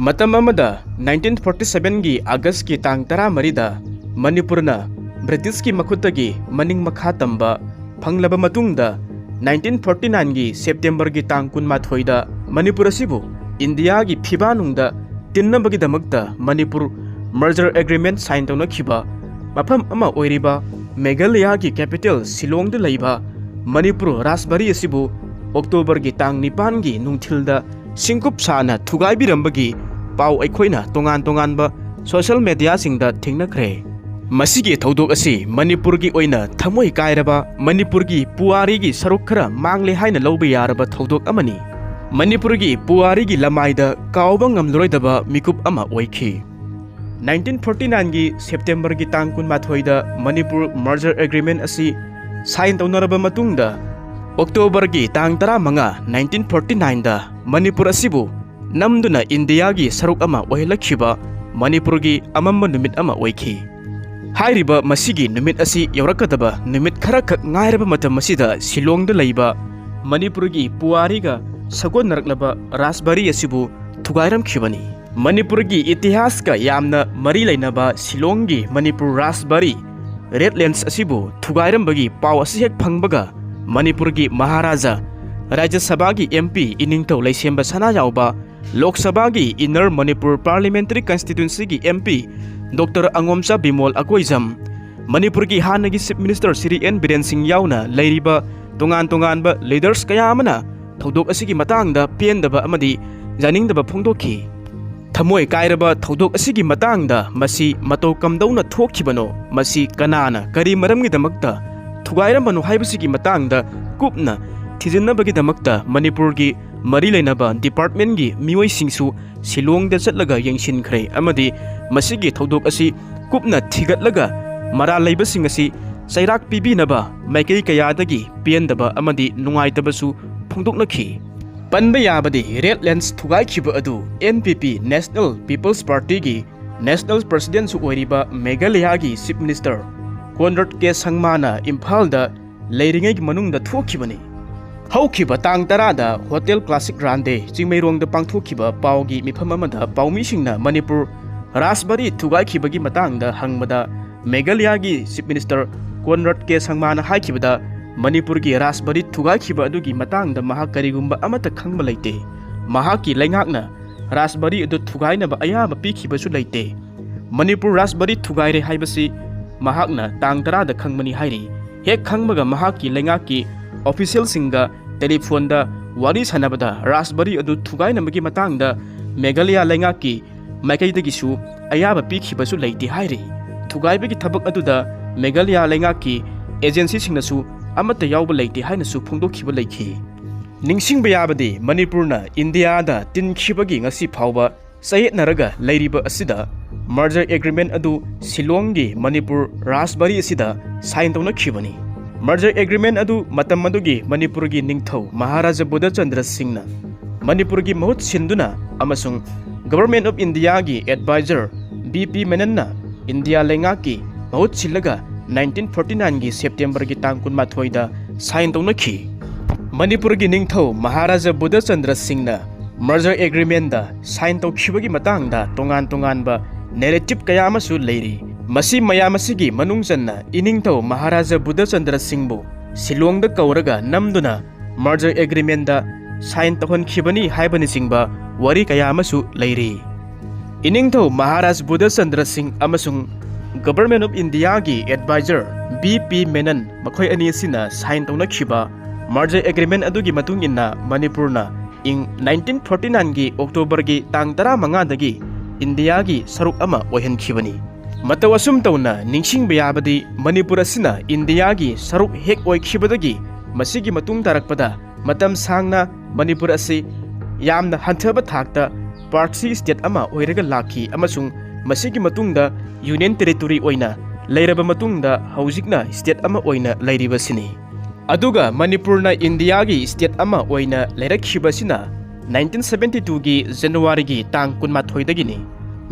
Matam amada 1947 gi August ki tang 13 da Manipurna British ki makhutagi maning makha tamba phanglaba matungda 1949 gi September gi tang 12 da Manipur asibu India gi phibanungda tinnabagi damakta Manipur merger agreement sign tawnakhiba mafam ama oiriba Meghalaya gi capital Shillong da leiba Manipur RAJBARI asibu October gi tang 9 gi nungthilda Singkup sana Thugaibirambagi pau aikhoina tongan-tonganba social media singda thingnakhre masigi thodok asi Manipur gi oina thamoi kairaba Manipur gi puari gi saruk khara mangle haina loba yaraba thodok amani Manipur gi puari gi lamaida kauba ngamloidaba mikup ama oikhi 1949 gi September gi tang 12 da Manipur merger agreement asi sign tawnaraba matungda October gi tang 15 1949 da Manipur asibu namduna India gi saruk ama oilakhiba Manipur gi amamba numit ama oikhi hairiba masigi numit asi yaurakadaba numit khara khak ngairaba matam masida Shillong da leiba Manipur gi puari ga sagon naraklaba RAJBARI asibu Thugairamkhibani Manipur gi itihas ka yamna mari leinaba Shillong gi Manipur RAJBARI Redlands asibu Thugairambagi paw asi hek phangbaga Manipur gi Maharaja Rajya Sabha gi MP iningtau leisemba sana yauba Lok Sabha gi Inner Manipur Parliamentary Constituency gi MP Dr. Angomcha Bimol Akoizam Manipur gi hanagi Chief Minister Sri N Biren Singh yauna leiriba tongan-tonganba leaders kaya amana thodok asigi matangda pendaba amadi janingdaba phongdokhi thamoi kairaba thodok asigi matangda masi mato kamdauna thokhibano masi kanana kari maramgi damakta Thugairamanu haibasigi matangda kupna thijinnabagi damakta Manipur gi mari leinaba department gi mioi singsu Shillong da chatlaga yengsinkhre amadi masigi thodok asi kupna thigatlaga mara leibasing asi sairak pibinaba maikei kayadagi pendaba amadi nungaitabsu phongdoknakhi panba yabadi Redlands Thugaikhiba adu NPP National People's Party gi national president su oiriba Meghalaya gi chief minister Conrad K Sangmana Imphalda leiringai manungda thokhibani haukiba tang 10 da Hotel Classic Grande Chingmeirongda pangthokhiba paugi mifam amada paumishingna Manipur RAJBARI Thugaikhiba gi matangda hangmada Meghalaya gi chief minister Conrad K Sangmana haikibada Manipur gi RAJBARI Thugaikhiba adugi matangda mahak karigumba amata khangba leite mahaki leingakna RAJBARI adu thugainaba ayaba pikhibasu leite Manipur RAJBARI thugaire haibasi mahakna tang 10 da khangmani hairi hek khangbaga mahaki leingaki official singa telephone da wari sanabada RAJBARI adu thugainamagi matangda Meghalaya leingaki maikaidagi ayaba pikhibasu leite hairi thugaibagi thabak aduda Meghalaya leingaki agency singnasu amata yauba leite hainasu phongdokhiba leikhi ningsingba yabadi Manipurna India da tinkhibagi ngasi phawba sayetnaraga leiriba asida merger agreement adu Shillong gi Manipur RAJBARI asida sign tawnakhibani merger agreement adu matam adugi Manipur gi ningthau Maharaja Buddha Chandra Singhna Manipur gi mahut sinduna amasung Government of India gi advisor BP Menanna India leingaki mahut silaga 1949 gi September gi tang 12 da sign tawnakhi Manipur gi ningthau Maharaja Buddha Chandra Singhna merger agreement da sign tawkhibagi matangda tongan-tonganba narrative kaya amasu leiri masi mayamasigi manungjanna iningthau Maharaja Buddha Chandra Singhbu Shillong da kauraga namduna merger agreement da sign tawhankhibani haibani singba wari kaya amasu leiri iningthau Maharaja Buddha Chandra Singh amasung Government of India gi advisor BP Menon makhoi ani sina sign tawnakhiba merger agreement adugi matung inna Manipurna ing 1949 gi October gi tang 15 dagi India gi saruk ama oihankhibani matawasum tawna ningsingba yabadi Manipur asina India gi saruk hek oikhibadagi masigi matung tarakpada matam sangna Manipur asi yamna hanthaba thakta party state ama oiraga lakhi amasung masigi matungda union territory oina leiraba matungda haujikna state ama oina leiribasini aduga Manipurna India gi state ama oina leirakkhibasina 1972 gi January gi tang 12 dagini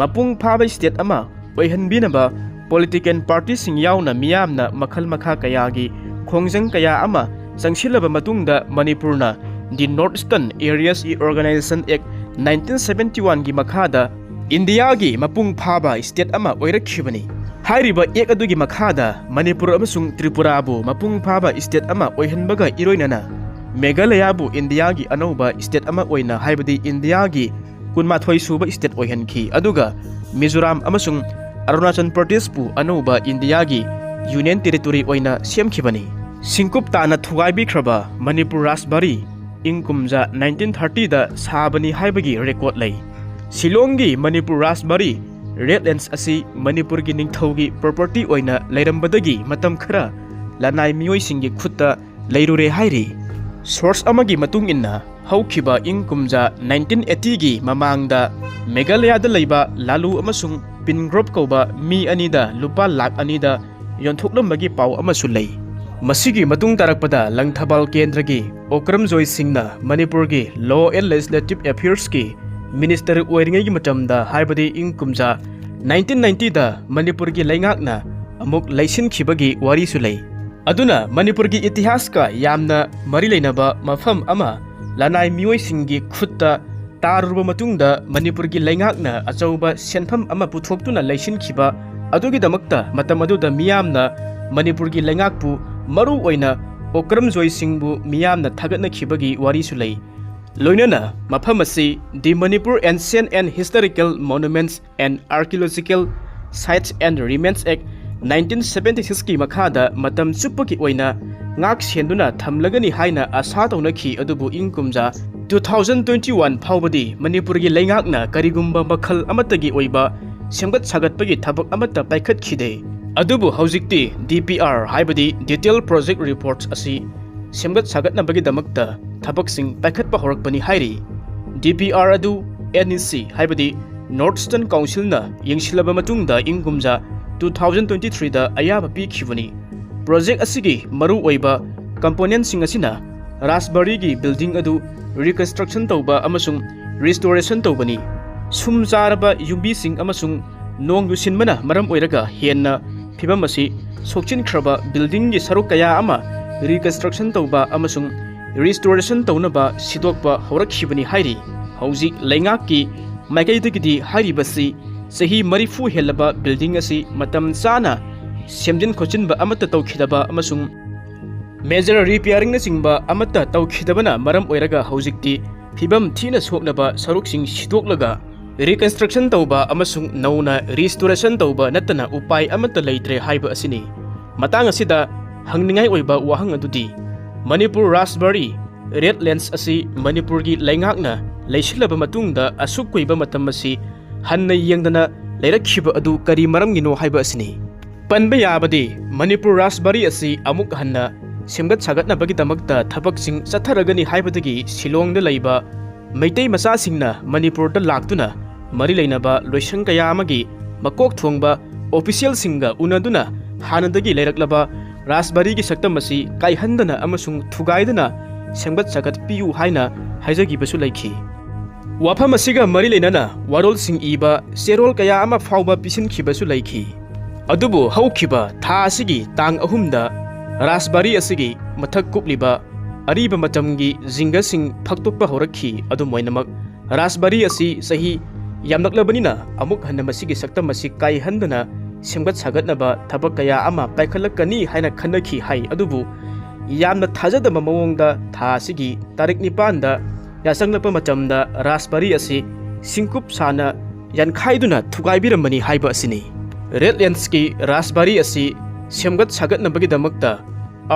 mapung phaba state ama oihanbinaba political party sing yauna miyamna makhal makha kaya gi khongjang kaya ama changsilaba matungda Manipurna the Northeastern Areas Organization Act 1971 gi makhada India gi mapung phaba state ama oirakkhibani hairiba ek adugi makhada Manipur amasung Tripura bu mapung phaba state ama oihanbaga iroinana Meghalaya bu India gi anauba state ama oina haibadi India gi kunmathoi suba state oihanki aduga Mizoram amasung Arunachal Pradesh bu anauba India gi union territory oina semkhibani singkup tana thugaibikraba Manipur RAJBARI ingkumja 1930 da sabani haibagi record lay Shillonggi Manipur RAJBARI Redlands asi Manipur gi ningthaugi property oina lairambadagi matam khara lanai mioi singi khutta lairure hairi source amagi matung inna haukhiba ingkumja 1980 gi mamangda Meghalaya da leiba lalu amasung pingrop kauba mi anida lupa lakh anida yonthoklamagi pau amasu lei masigi matung tarakpada langthabal kendragi Okram Joy Singhna Manipur gi law and legislative affairs ki minister oiringai gi matamda haibadi ingkumja 1990 da Manipur gi laingakna amuk laisin khibagi wari su lei aduna Manipur gi itihas ka yamna mari leinaba mafam ama lanai mioi singi khutta taruba matungda Manipur gi laingakna achauba senpham ama puthoktuna laisin khiba adugi damakta matam aduda miyamna Manipur gi laingakpu maru oina Okram Joy Singhbu miyamna thagatna khibagi wari su lei loinana mafam asi the Manipur Ancient and Historical Monuments and Archaeological Sites and Remains Act 1976 ki makhada matam chupaki oina ngak senduna thamlagani haina asa taunakhi adubu ingkumja 2021 phawbadi Manipur gi laingakna karigumba makhal amatagi oiba semgat sagatpagi thabak amata paikhat khide adubu haujikti DPR haibadi detailed project reports asi semgat sagatnabagi damakta thabaksing paikhatpa horakpani hairi DPR adu NEC haibadi Northeastern Council na yengsilaba matungda ingkumja 2023 da ayaba pikhibani project asigi maru oiba component sing asina RAJBARI gi building adu reconstruction tauba amasung restoration taubani sumjaraba yumbi sing amasung nong yusinmana maram oiraga henna phibam asi sokchin khraba building gi saruk kaya ama reconstruction tauba amasung restoration taunaba sidokpa horakhibani hairi hauzik laingak ki maikaidagidi hairibasi sahi marifu helaba building asi matam chana semjin khochinba amata tawkhidaba amasung major repairing na singba amata tawkhidabana maram oiraga haujikti phibam thina soknaba saruksing sidoklaga reconstruction tauba amasung nauna restoration tauba natana upai amata leitre haiba asini matang asida hangningai oiba wahang adudi Manipur RAJBARI Redlands asi Manipur gi laingakna leisilaba matungda asuk koiba matam asi hanna yengdana leirakhiba adu kari maramgino haiba asini panba yabadi Manipur RAJBARI asi amuk hanna semgat sagatnabagi damakta thabaksing chatharagani haibadagi Shillongda leiba meitai macha singna Manipur da laktuna mari leinaba loisang kaya amagi makok thongba official singa unaduna hanadagi leiraklaba RAJBARI gi saktam asi kaihandana amasung thugaidana semgat sagat piu haina haijagi basu laikhi wafam asiga mari leinana warol sing iba serol kaya ama fauba pisin khibasu laikhi adubu haukhiba tha asigi tang ahumda RAJBARI asigi mathak kupliba ariba matamgi jinga sing phaktukpa horakhi adu moinamak RAJBARI asi sahi yamnaklabanina amuk hanna masigi saktam masi kai handana semgat sagatnaba thabak kaya ama paikhalakani haina khanakhi hai adubu yamna thajadaba mawongda tha asigi tarik nipanda yasanglapa matamda RAJBARI asi singkup sana yankhaiduna thugaibiramani haiba asini Redlands ki RAJBARI asi semgat sagatnabagi damakta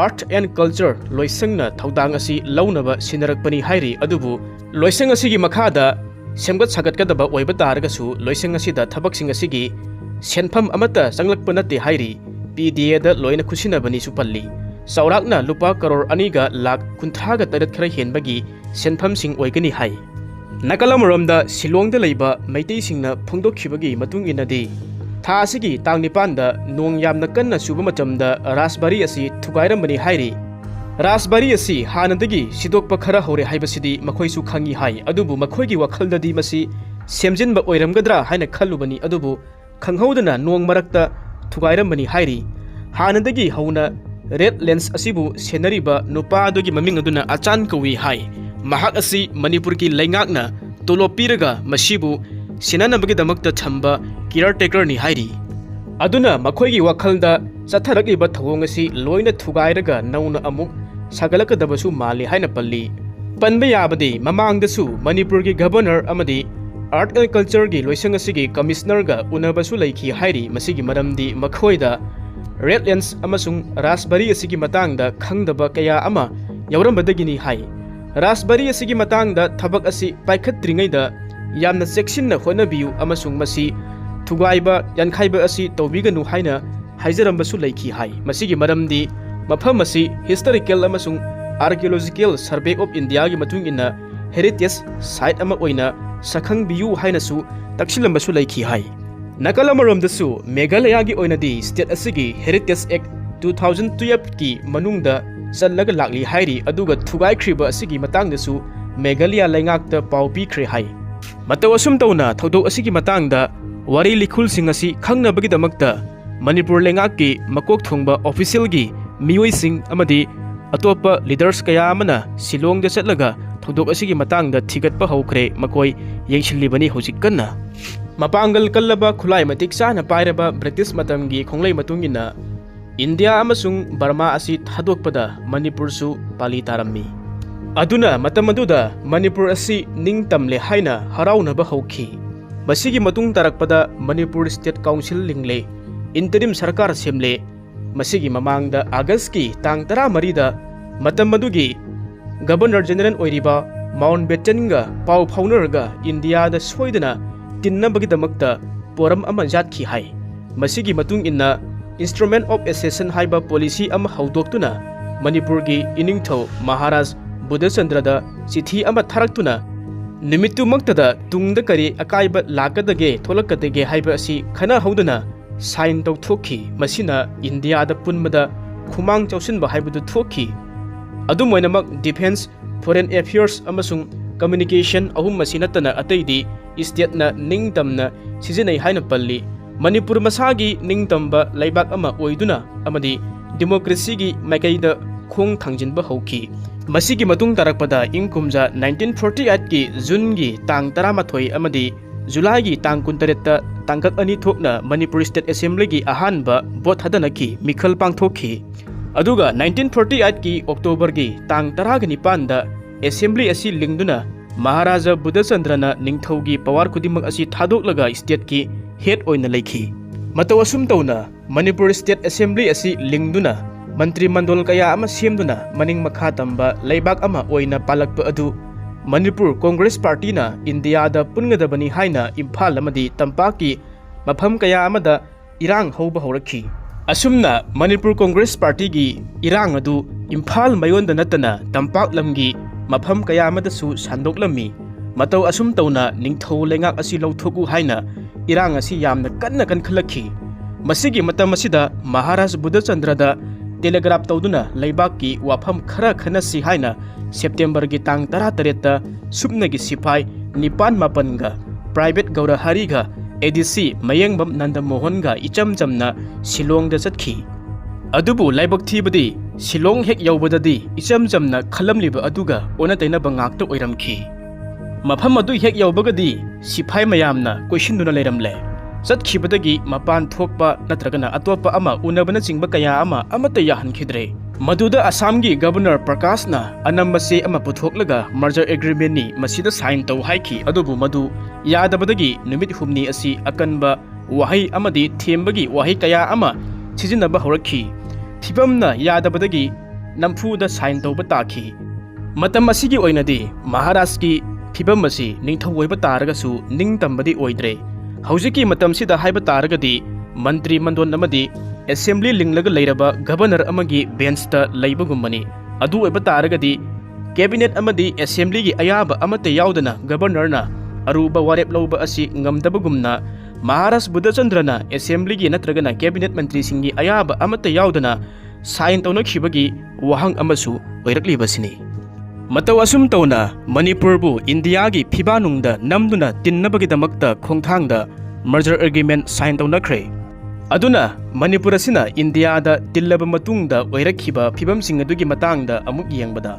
art and culture loisangna thaudang asi launaba sinarakpani hairi adubu loisang asigi makhada semgat sagatgadaba oiba taragasu loisang asida thabaksing asigi senpham amata changlakpa nate hairi PDA da loina khusinabani supalli saurakna lupa karor aniga lakh 38 khara henbagi senpham sing oigani hai nakalamromda Shillongda leiba meitei singna phongdokhibagi matung inadi tha asigi tang nipanda nong yamna kanna suba matamda RAJBARI asi thugairamani hairi RAJBARI asi hanadagi sidokpa khara hore haibasidi makhoisu khangi hai adubu makhoigi wakhalda masi semjinba oiramgadra haina khallubani adubu khanghaudana nong marakta thugairamani hairi hanadagi hauna Redlands asibu senariba nupa adugi maming aduna achan kawi hai mahak asi Manipur ki laingakna tolop piraga masibu sinanabagidamagta thamba caretaker ni hairi aduna makhoi gi wakhalda chatharagliba thawong asi loina thugairaga nauna amuk sagalakadabasu mali haina palli panba yabadi mamangdasu Manipur gi governor amadi art and culture gi loisang asigi commissioner ga unabasu laiki hairi masigi maramdi makhoida redlands amasung RAJBARI asigi matangda khangdaba kaya ama yaurambadagini hai RAJBARI asigi matangda thabak asi paikhatringaida yamna section na honabiu amasung masi thugaiba yankhaiba asi tobiganu haina haijarambasu laiki hai masigi maramdi mafam asi historical amasung archaeological survey of India gi matung ina heritage site ama oina sakhang biu haina su taksilambasu laiki hai nakalamaromdasu Meghalaya gi oina di state asigi heritage act 2012 ki manungda challaga lakli hairi aduga Thugairamkhiba asigi matangdasu Meghalaya laingakta pau pikre hai mataw asum tawna thodok asigi matangda wari likhul sing asi khangnabagidamagta Manipur lengakki makok thongba official gi mioi sing amadi atopa leaders kaya amana Shillongda chatlaga thodok asigi matangda thigatpa haukhre makoi yengshillibani hojik kanna mapangal kallaba khulai matik chana pairaba British matamgi khonglai matungina India amasung Burma asi thadokpada Manipur su pali tarammi aduna matamaduda Manipur asi ningtamle haina haraunaba hauki masigi matung tarakpada Manipur State Council lingle interim sarkar semle masigi mamangda August ki tang 13 da matamadugi Governor General oiriba Mountbatten ga pau phaunarga India da soidana tinnabagidamagta poram ama jatkhi hai masigi matung inna instrument of accession haiba policy ama haudoktuna Manipur gi iningtho Maharaj Buddhachandra da chithi ama tharaktuna nimitu maktada tungda kari akaiba lakadage tholakadage haiba asi khana haudana sign tawthokhi masina India da punmada khumang chausinba haibudu thokhi adumoinamak defense foreign affairs amasung communication ahum masinatana ataidi state na ningtamna sijinai haina palli Manipur masagi ningtamba laibak ama oiduna amadi democracy gi makaida khong thangjinba hauki masigi matung tarakpada ingkumja 1948 ki June gi tang 13 amadi July gi tang 28 tangkak ani thokna Manipur State Assembly gi ahanba vote hadanaki mikhal pangthokhi aduga 1948 ki October gi tang 19 da Assembly asi lingduna Maharaja Buddhachandrana ningthaugi power khudimak asi thadoklaga state ki head oina leikhi mataw asum tawna Manipur State Assembly asi lingduna mantri mandol kaya ama semduna maning makha tamba leibak ama oina palakpa adu Manipur Congress Party na India da pungadabani haina Imphal amadi tampaki mafam kaya amada irang hauba haurakhi asumna Manipur Congress Party gi irang adu Imphal mayonda natana tampak lamgi mafam kaya amadasu sandoklammi mataw asum tawna ningthau lengak asi lawthoku haina irang asi yamna kanna khalakhi masigi matam asida Maharaj Buddhachandra da telegraph tawduna leibakki wafam khara khanasi haina September gi tang 18 ta supna gi sipai nipan mapan ga private gaura hari ga ADC mayengbam Nandamohan ga icham chamna Shillong da chatki adubu laibak thibadi Shillong hek yaubadadi icham chamna khalamliba aduga ona taina bangakta oiramki mafam adu hek yaubagadi sipai mayamna questionduna leiramle chatkhibadagi mapan thokpa natragana atopa ama unabana chingba kaya ama amata yahankhidre maduda Assam gi Governor Prakash na anambase ama puthoklaga merger agreement ni masida sign taw haiki adubu madu yadabadagi numit humni asi akanba wahai amadi thembagi wahai kaya ama sijinaba horakhi thibamna yadabadagi namfuda sign tawba takhi matam asigi oinadi Maharaj ki thibam asi ningthoiba taragasu ningtambadi oidre haujiki matam sida haiba taragadi mantri mandon amadi assembly linglaga leiraba governor amagi bench ta leibagumani adu oiba taragadi cabinet amadi assembly gi ayaba amate yaudana governor na aruba warep lauba asi ngamdabagumna Maharaj Buddhachandrana assembly gi natragana cabinet mantri singi ayaba amate yaudana sign tawnakhibagi wahang amasu oiraklibasini mataw asum tawna Manipur bu India gi phibanungda namduna tinnabagidamagta khongthangda merger agreement sign tawnakhre aduna Manipur asina India da tillaba matungda oirakhiba phibamsing adugi matangda amuk yengbada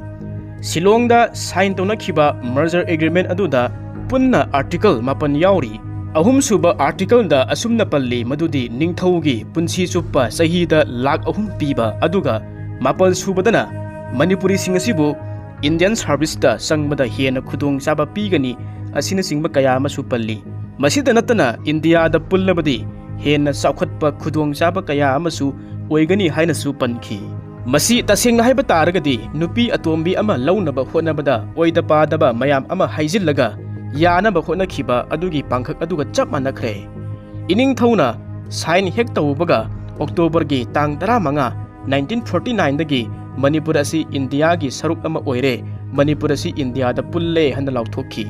Shillong da sign tawnakhibba merger agreement aduda punna article mapan yauri ahum suba article da asumna palli madudi ningthaugi punsi chupa sahida lakh ahum piba aduga mapal subadana manipuri singasibu Indian service da sangbada hena khudong saba pigani asina singba kaya masu palli masida natana India da pullabadi hena saukhatpa khudong saba kaya amasu oigani haina su panki masi taseng haiba taragadi nupi atombi ama launaba honabada oida padaba mayam ama haijillaga yanaba honakhiba adugi pangkhak aduga chap manakre ining thauna sign hek tawbaga October gi tang 15 1949 dagi Manipur asi India gi saruk ama oire Manipur asi India da pulle hana lauthokhi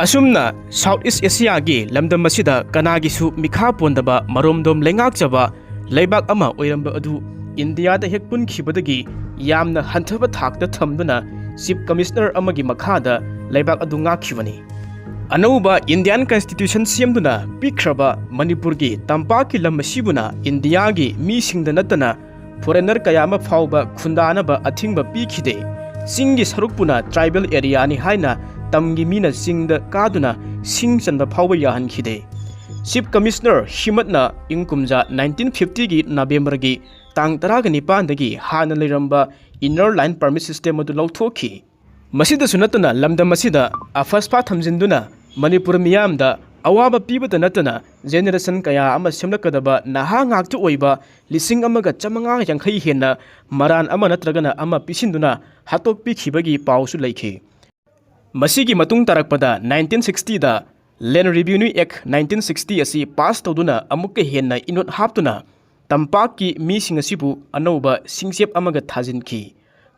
asumna Southeast Asia gi lamdam masida kanagi su mikha pondaba maromdom lengak chaba leibak ama oiramba adu India da hek pun khibadagi yamna hanthaba thakta thamduna Chief Commissioner amagi makhada leibak adu ngakhibani Anauba Indian Constitution siamduna pikraba Manipur gi tampaki lam masibuna India gi mi singda natana foreigner kayama phauba khundanaba athingba pikhide singi sarukpuna tribal area ni haina tamgi mina singda kaduna sing chanba phauba yahan khide Chief Commissioner Himatna ingkumja 1950 gi November gi tang 19 dagi hana leiramba inner line permit system adu lauthokhi masida sunatuna lamdam masida afaspa thamjinduna Manipur miyamda awaba pibata natana generation kaya ama semlakadaba naha ngaktu oiba lising amaga chamanga yankhai hena maran ama natragana ama pisinduna hatok pikhibagi pausu leikhi masigi matung tarakpada 1960 da Land Revenue Act 1960 asi pass tawduna amukka henna inot haptuna tampaki mi singasibu anauba singsep amaga thajinki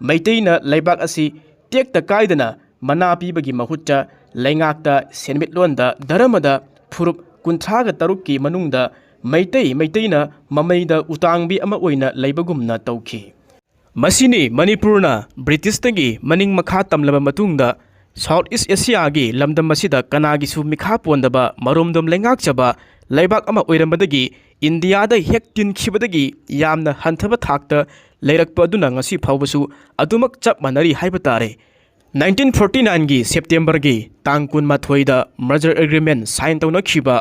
maiteina leibak asi tekta kaidana mana pibagi mahutta laingakta senmitlonda dharamada phurup kunthraga tarukki manungda maiteina mamaida utangbi ama oina leibagumna tawki masini Manipurna British tagi maning makha tamlaba matungda Southeast Asia gi lamdam masida kanagi su mikha pondaba maromdom lengak chaba leibak ama oirambadagi India da hek tin khibadagi yamna hanthaba thakta leirakpa aduna ngasi phawbasu adumak chap manari haiba tare 1949 gi September gi tang 12 da merger agreement sign tawna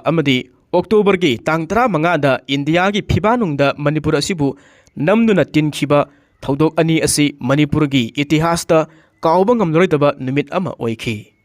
amadi October gi tang 15 da India gi phibanung da Manipur asibu namduna tin khiba thodok ani asi Manipur gi itihas da kauba ngamloidaba numit ama oikhi